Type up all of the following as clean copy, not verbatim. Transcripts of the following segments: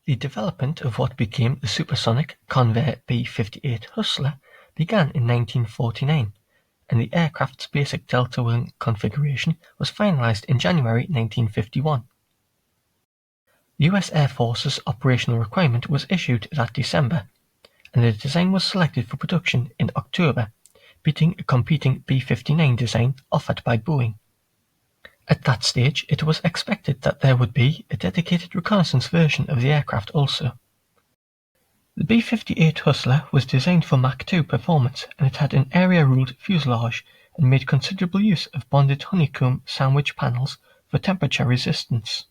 The development of what became the supersonic Convair B-58 Hustler began in 1949, and the aircraft's basic delta-wing configuration was finalized in January 1951. The US Air Force's operational requirement was issued that December, and the design was selected for production in October, beating a competing B-59 design offered by Boeing. At that stage, it was expected that there would be a dedicated reconnaissance version of the aircraft also. The B-58 Hustler was designed for Mach 2 performance, and it had an area-ruled fuselage and made considerable use of bonded honeycomb sandwich panels for temperature resistance.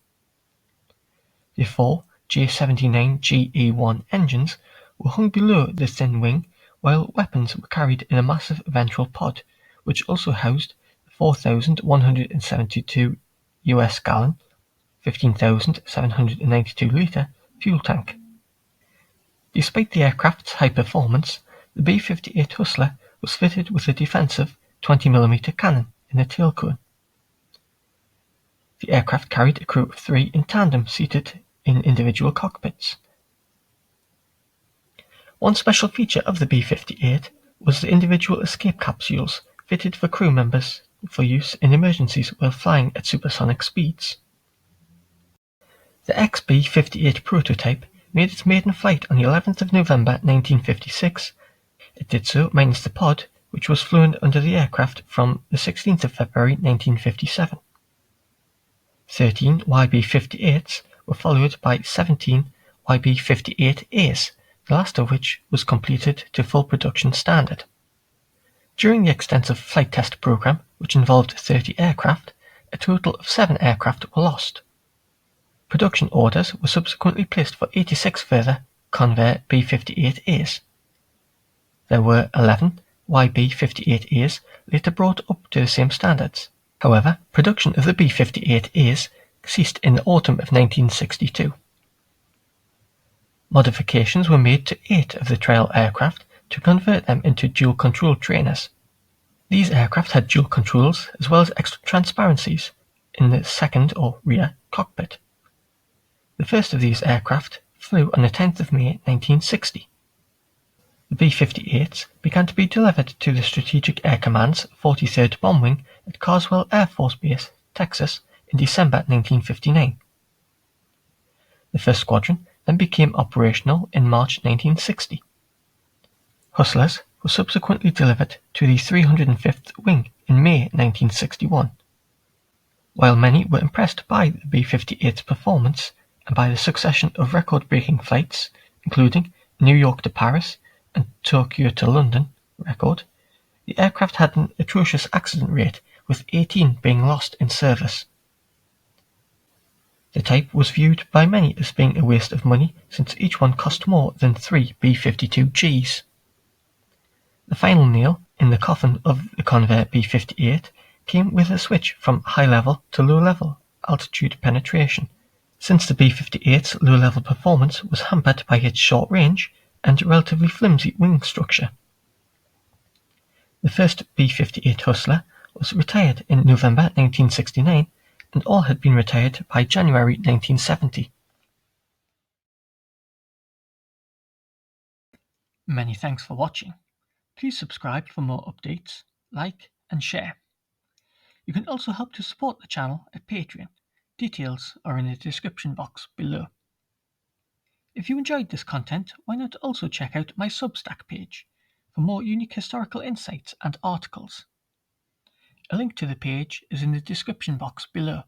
The four J79GE1 engines were hung below the thin wing, while weapons were carried in a massive ventral pod, which also housed 4,172 US gallon, 15,792 litre fuel tank. Despite the aircraft's high performance, the B-58 Hustler was fitted with a defensive 20mm cannon in the tail cone. The aircraft carried a crew of 3 in tandem seated in individual cockpits. One special feature of the B-58 was the individual escape capsules fitted for crew members for use in emergencies while flying at supersonic speeds. The XB-58 prototype made its maiden flight on the 11th of November 1956. It did so minus the pod, which was flown under the aircraft from the 16th of February 1957. 13 YB-58s were followed by 17 YB-58As, the last of which was completed to full production standard. During the extensive flight test program, which involved 30 aircraft, a total of 7 aircraft were lost. Production orders were subsequently placed for 86 further Convair B-58As. There were 11 YB-58As later brought up to the same standards. However, production of the B-58As ceased in the autumn of 1962. Modifications were made to 8 of the trial aircraft to convert them into dual-control trainers. These aircraft had dual controls as well as extra transparencies in the second or rear cockpit. The first of these aircraft flew on the 10th of May 1960. The B-58s began to be delivered to the Strategic Air Command's 43rd Bomb Wing at Carswell Air Force Base, Texas, in December 1959. The first squadron then became operational in March 1960. Hustlers were subsequently delivered to the 305th Wing in May 1961. While many were impressed by the B-58's performance and by the succession of record-breaking flights, including New York to Paris and Tokyo to London record, the aircraft had an atrocious accident rate, with 18 being lost in service. The type was viewed by many as being a waste of money, since each one cost more than 3 B-52Gs. The final nail in the coffin of the Convair B-58 came with a switch from high-level to low-level altitude penetration, since the B-58's low-level performance was hampered by its short range and relatively flimsy wing structure. The first B-58 Hustler was retired in November 1969, and all had been retired by January 1970. Many thanks for watching. Please subscribe for more updates, like and share. You can also help to support the channel at Patreon. Details are in the description box below. If you enjoyed this content, why not also check out my Substack page for more unique historical insights and articles. A link to the page is in the description box below.